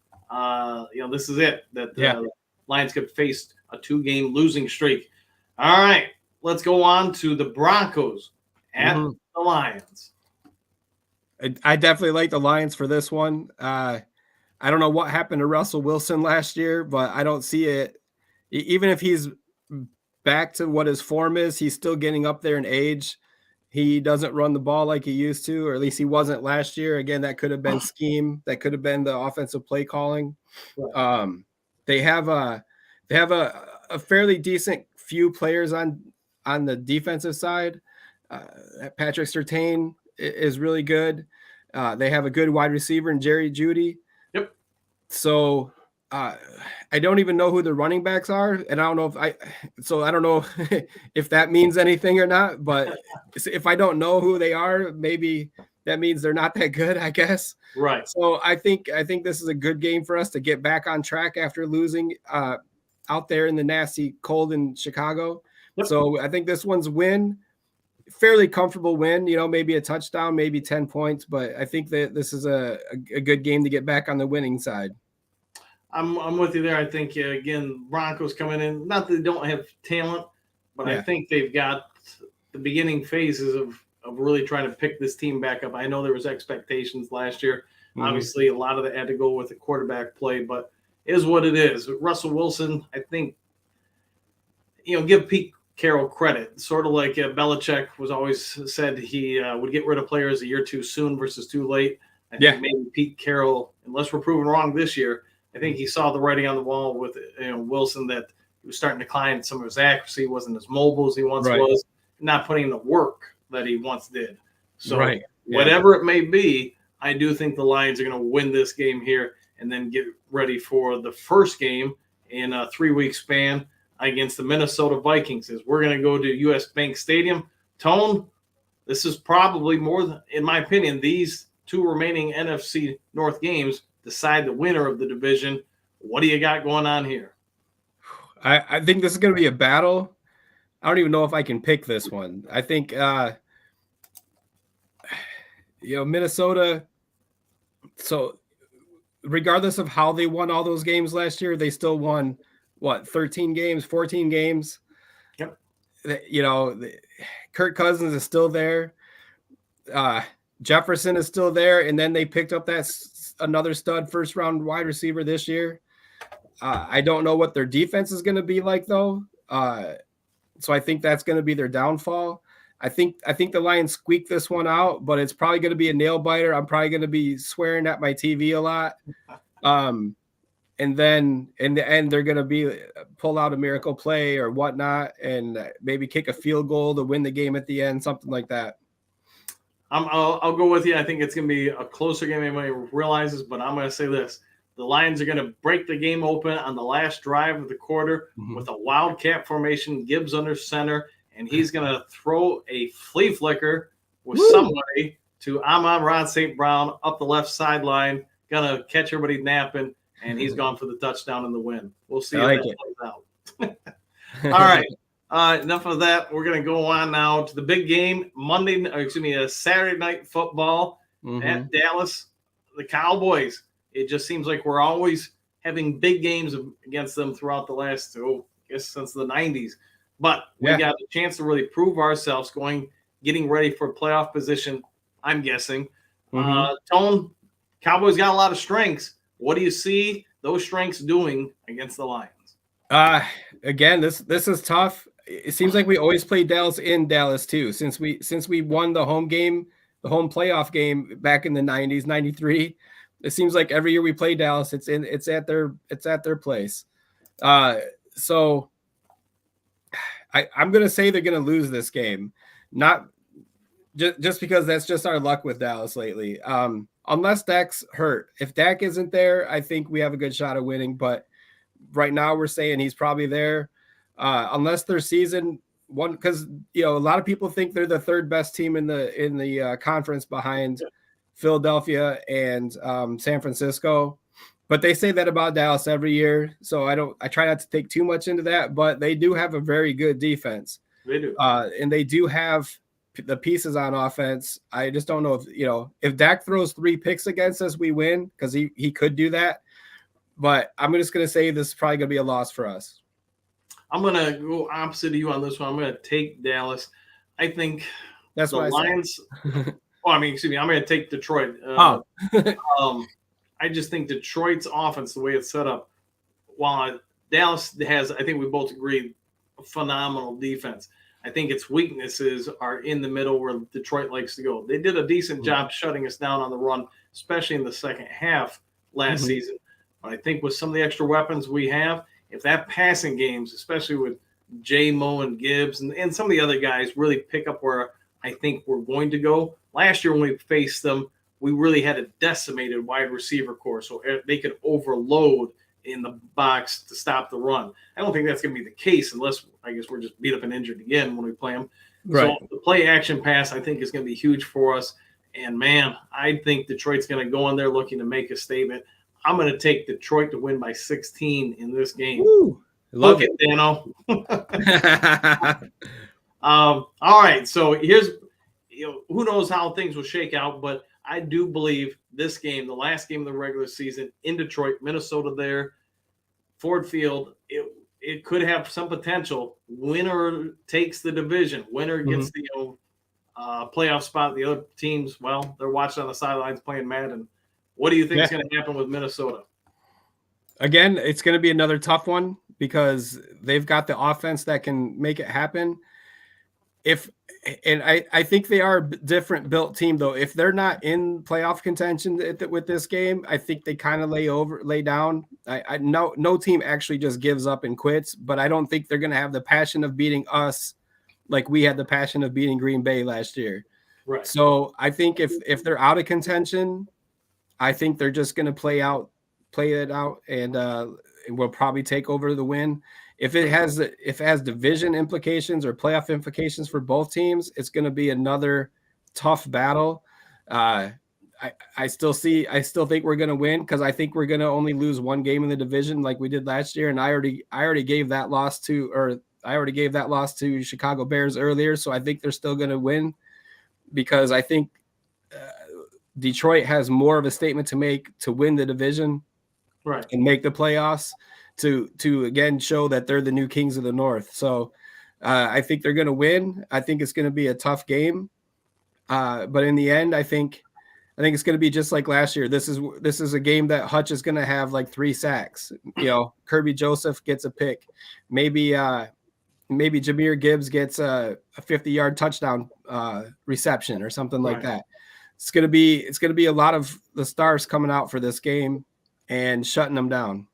this is it, that the Lions could face a 2-game losing streak. All right, let's go on to the Broncos at the Lions. I definitely like the Lions for this one. I don't know what happened to Russell Wilson last year, but I don't see it. Even if he's back to what his form is, he's still getting up there in age. He doesn't run the ball like he used to, or at least he wasn't last year. Again, that could have been scheme. That could have been the offensive play calling. Right. They have a fairly decent few players on the defensive side. Patrick Surtain is really good. They have a good wide receiver in Jerry Jeudy. Yep. So I don't even know who the running backs are, and I don't know if that means anything or not. But if I don't know who they are, maybe that means they're not that good, I guess. Right. So I think this is a good game for us to get back on track after losing out there in the nasty cold in Chicago. Yep. So I think this one's fairly comfortable win, maybe a touchdown, maybe 10 points, but I think that this is a good game to get back on the winning side. I'm with you there. I think, again, Broncos coming in, not that they don't have talent, but I think they've got the beginning phases of really trying to pick this team back up. I know there was expectations last year. Mm-hmm. Obviously, a lot of that had to go with the quarterback play, but it is what it is. Russell Wilson, I think, give Pete Carroll credit. Sort of like Belichick was always said he would get rid of players a year too soon versus too late. I think maybe Pete Carroll, unless we're proven wrong this year, I think he saw the writing on the wall with Wilson, that he was starting to decline some of his accuracy, wasn't as mobile as he once was, not putting in the work that he once did. So whatever it may be, I do think the Lions are going to win this game here and then get ready for the first game in a 3-week span against the Minnesota Vikings. We're going to go to U.S. Bank Stadium. Tone, this is probably more than, in my opinion, these 2 remaining NFC North games decide the winner of the division. What do you got going on here? I think this is going to be a battle. I don't even know if I can pick this one. I think, Minnesota. So regardless of how they won all those games last year, they still won 13 games, 14 games. Yep. Kirk Cousins is still there. Jefferson is still there. And then they picked up another stud first round wide receiver this year. I don't know what their defense is going to be like though. So I think that's going to be their downfall. I think the Lions squeak this one out, but it's probably going to be a nail biter. I'm probably going to be swearing at my TV a lot. And then in the end, they're going to pull out a miracle play or whatnot, and maybe kick a field goal to win the game at the end, something like that. I'll go with you. I think it's going to be a closer game than anybody realizes, but I'm going to say this. The Lions are going to break the game open on the last drive of the quarter with a wildcat formation, Gibbs under center, and he's going to throw a flea flicker with somebody to Amon-Ra St. Brown up the left sideline, going to catch everybody napping, and he's gone for the touchdown and the win. We'll see if that plays out. All right. Enough of that. We're going to go on now to the big game, Saturday night football at Dallas. The Cowboys. It just seems like we're always having big games against them throughout the last, since the 90s. But we got a chance to really prove ourselves getting ready for playoff position, I'm guessing. Tone, Cowboys got a lot of strengths. What do you see those strengths doing against the Lions? Again, this is tough. It seems like we always play Dallas in Dallas too. Since we won the home game, the home playoff game back in the 90s, 93. It seems like every year we play Dallas, it's at their place. So I'm gonna say they're gonna lose this game, not just because that's just our luck with Dallas lately. Unless Dak's hurt. If Dak isn't there, I think we have a good shot of winning. But right now we're saying he's probably there. Unless their season one, because a lot of people think they're the third best team in the conference behind Philadelphia and San Francisco, but they say that about Dallas every year. So I try not to take too much into that, but they do have a very good defense. They do. And they do have the pieces on offense. I just don't know if Dak throws 3 picks against us, we win, because he could do that. But I'm just going to say this is probably going to be a loss for us. I'm going to go opposite of you on this one. I'm going to take Dallas. I think that's the Lions I'm going to take Detroit. I just think Detroit's offense, the way it's set up, while Dallas has, I think we both agree, a phenomenal defense. I think its weaknesses are in the middle where Detroit likes to go. They did a decent job shutting us down on the run, especially in the second half last season. But I think with some of the extra weapons we have, if that passing games, especially with J-Mo and Gibbs and some of the other guys, really pick up where I think we're going to go. Last year when we faced them, we really had a decimated wide receiver core, so they could overload in the box to stop the run. I don't think that's going to be the case unless, I guess, we're just beat up and injured again when we play them. Right. So the play action pass, I think, is going to be huge for us. And, man, I think Detroit's going to go in there looking to make a statement. I'm going to take Detroit to win by 16 in this game. Woo, love it, Dano. All right, so here's who knows how things will shake out, but I do believe this game, the last game of the regular season in Detroit, Minnesota there, Ford Field, it could have some potential. Winner takes the division. Winner gets the playoff spot. The other teams, well, they're watching on the sidelines playing Madden. What do you think is going to happen with Minnesota? Again, it's going to be another tough one because they've got the offense that can make it happen. I think they are a different built team, though. If they're not in playoff contention with this game, I think they kind of lay down. No team actually just gives up and quits, but I don't think they're going to have the passion of beating us like we had the passion of beating Green Bay last year. Right. So I think if they're out of contention, I think they're just going to play it out, and we'll probably take over the win. If it has division implications or playoff implications for both teams, it's going to be another tough battle. I still think we're going to win because I think we're going to only lose one game in the division like we did last year, and I already gave that loss to Chicago Bears earlier, so I think they're still going to win because I think Detroit has more of a statement to make to win the division, right, and make the playoffs. To again show that they're the new kings of the North. So I think they're going to win. I think it's going to be a tough game. But in the end, I think it's going to be just like last year. This is a game that Hutch is going to have like 3 sacks. Kirby Joseph gets a pick. Maybe Jahmyr Gibbs gets a 50-yard touchdown reception or something like that. It's going to be a lot of the stars coming out for this game and shutting them down.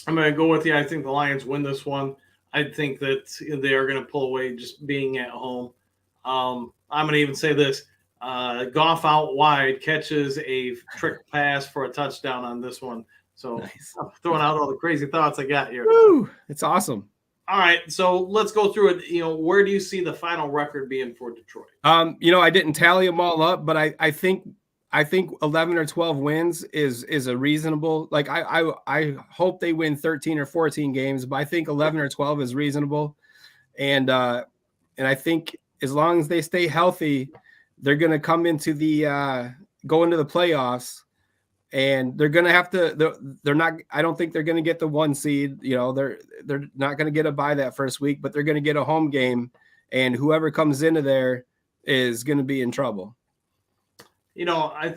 I'm going to go with you. I think the Lions win this one. I think that they are going to pull away just being at home. I'm going to even say this. Goff out wide catches a trick pass for a touchdown on this one. So Nice. I'm throwing out all the crazy thoughts I got here. Woo! It's awesome. All right, so let's go through it. Where do you see the final record being for Detroit? I didn't tally them all up, but I think 11 or 12 wins is a reasonable. Like I hope they win 13 or 14 games, but I think 11 or 12 is reasonable. And I think as long as they stay healthy, they're going to come into go into the playoffs, and they're going to have to. They're not. I don't think they're going to get the 1 seed. They're not going to get a bye that first week, but they're going to get a home game, and whoever comes into there is going to be in trouble. I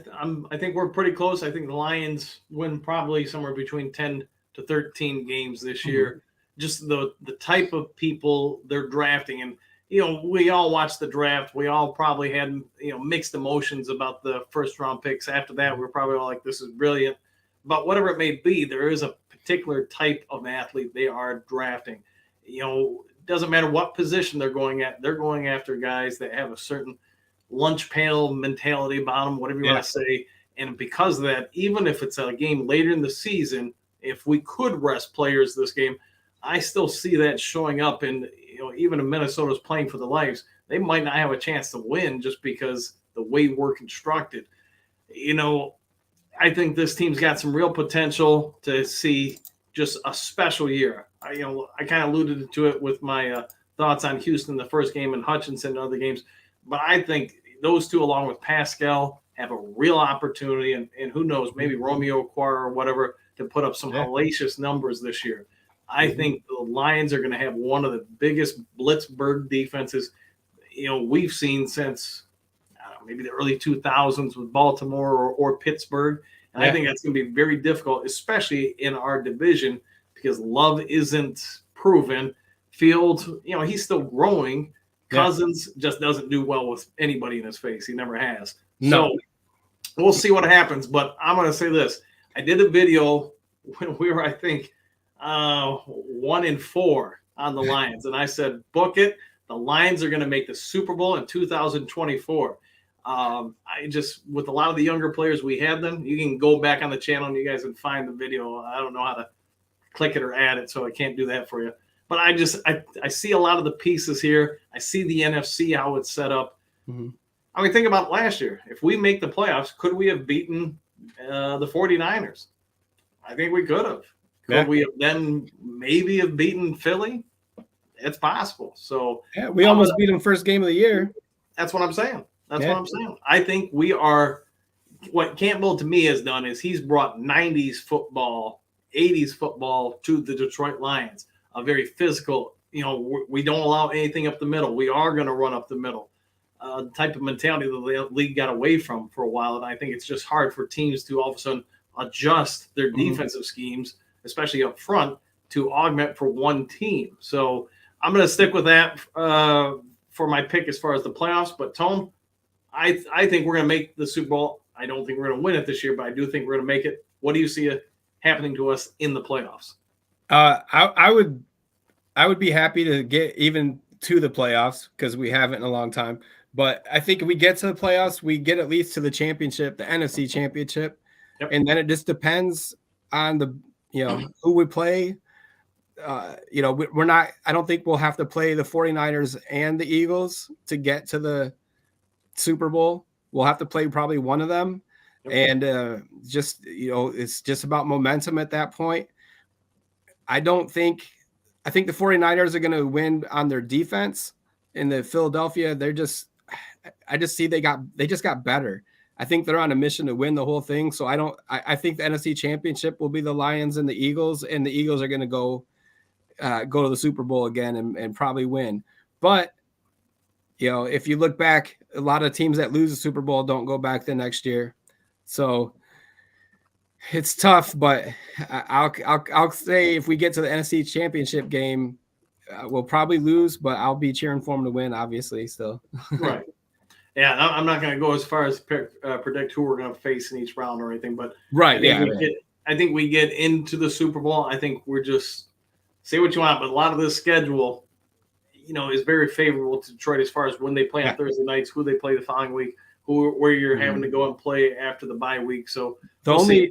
think we're pretty close. I think the Lions win probably somewhere between 10 to 13 games this year. Mm-hmm. Just the type of people they're drafting, and we all watched the draft. We all probably had mixed emotions about the first round picks. After that, we're probably all like, "This is brilliant." But whatever it may be, there is a particular type of athlete they are drafting. It doesn't matter what position they're going at. They're going after guys that have a certain lunch pail mentality about them, whatever you want to say. And because of that, even if it's a game later in the season, if we could rest players this game, I still see that showing up in, even if Minnesota's playing for the lives, they might not have a chance to win just because the way we're constructed. I think this team's got some real potential to see just a special year. I kind of alluded to it with my thoughts on Houston, the first game, and Hutchinson and other games. But I think those two, along with Pascal, have a real opportunity, and who knows, maybe Romeo Okwara or whatever, to put up some hellacious numbers this year. I think the Lions are going to have one of the biggest Blitzburg defenses we've seen since maybe the early 2000s with Baltimore or Pittsburgh. And I think that's going to be very difficult, especially in our division, because Love isn't proven. Fields, he's still growing. Cousins just doesn't do well with anybody in his face. He never has. No. So we'll see what happens. But I'm going to say this. I did a video when we were, I think, 1-4 on the Lions. And I said, book it. The Lions are going to make the Super Bowl in 2024. With a lot of the younger players, we had them. You can go back on the channel and you guys can find the video. I don't know how to click it or add it, so I can't do that for you. But I see a lot of the pieces here. I see the NFC, how it's set up. Mm-hmm. Think about last year. If we make the playoffs, could we have beaten the 49ers? I think we could have. Could we have then maybe have beaten Philly? It's possible. So we almost beat them first game of the year. That's what I'm saying. What I'm saying. I think we are – what Campbell to me has done is he's brought 90s football, 80s football to the Detroit Lions. A very physical, we don't allow anything up the middle. We are going to run up the middle. The type of mentality that the league got away from for a while. And I think it's just hard for teams to all of a sudden adjust their defensive schemes, especially up front, to augment for one team. So I'm going to stick with that for my pick as far as the playoffs. But, Tone, I think we're going to make the Super Bowl. I don't think we're going to win it this year, but I do think we're going to make it. What do you see happening to us in the playoffs? I would be happy to get even to the playoffs because we haven't in a long time. But I think if we get to the playoffs, we get at least to the championship, the NFC championship. Yep. And then it just depends on who we play. We're not – I don't think we'll have to play the 49ers and the Eagles to get to the Super Bowl. We'll have to play probably one of them. Yep. And it's just about momentum at that point. I think the 49ers are going to win on their defense. In the Philadelphia, I just see they just got better. I think they're on a mission to win the whole thing. So I think the NFC championship will be the Lions and the Eagles are going to go to the Super Bowl again and probably win. But, if you look back, a lot of teams that lose the Super Bowl don't go back the next year. So it's tough, but I'll say if we get to the NFC championship game, we'll probably lose, but I'll be cheering for them to win, obviously, still. Right. Yeah, I'm not going to go as far as predict who we're going to face in each round or anything, but right. I think we get into the Super Bowl. I think we're just say what you want, but a lot of this schedule, is very favorable to Detroit as far as when they play on Thursday nights, who they play the following week. where you're having to go and play after the bye week. So the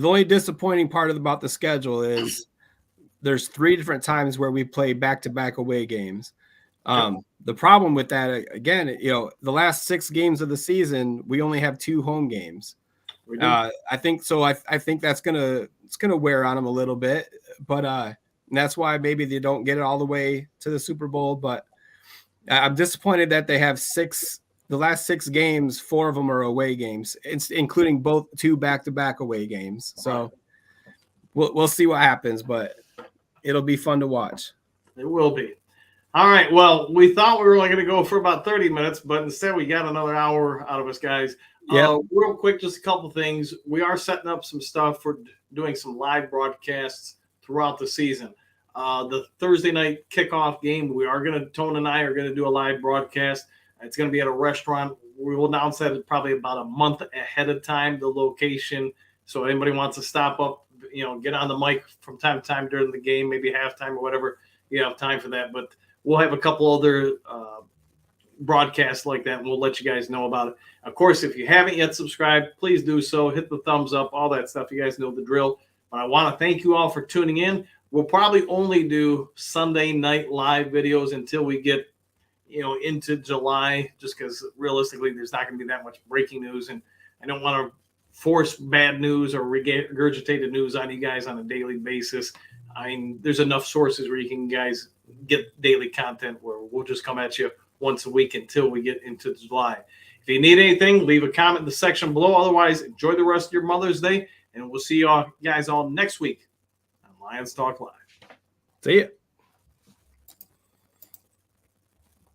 only disappointing part about the schedule is there's 3 different times where we play back-to-back away games. The problem with that, again, the last 6 games of the season, we only have 2 home games. I think so. I think it's gonna wear on them a little bit, but that's why maybe they don't get it all the way to the Super Bowl. But I'm disappointed that they have the last 6 games, 4 of them are away games, including 2 back-to-back away games. So we'll see what happens, but it'll be fun to watch. It will be. All right. Well, we thought we were only going to go for about 30 minutes, but instead we got another hour out of us, guys. Real quick, just a couple things. We are setting up some stuff for doing some live broadcasts throughout the season. The Thursday night kickoff game, Tone and I are going to do a live broadcast. It's going to be at a restaurant. We will announce that probably about a month ahead of time, the location. So anybody wants to stop up, get on the mic from time to time during the game, maybe halftime or whatever, you have time for that. But we'll have a couple other broadcasts like that, and we'll let you guys know about it. Of course, if you haven't yet subscribed, please do so. Hit the thumbs up, all that stuff. You guys know the drill. But I want to thank you all for tuning in. We'll probably only do Sunday night live videos until we get, into July, just because realistically there's not going to be that much breaking news, and I don't want to force bad news or regurgitated news on you guys on a daily basis. I mean, there's enough sources where you can guys get daily content where we'll just come at you once a week until we get into July. If you need anything, leave a comment in the section below. Otherwise, enjoy the rest of your Mother's Day, and we'll see you all guys all next week on Lions Talk Live. See ya.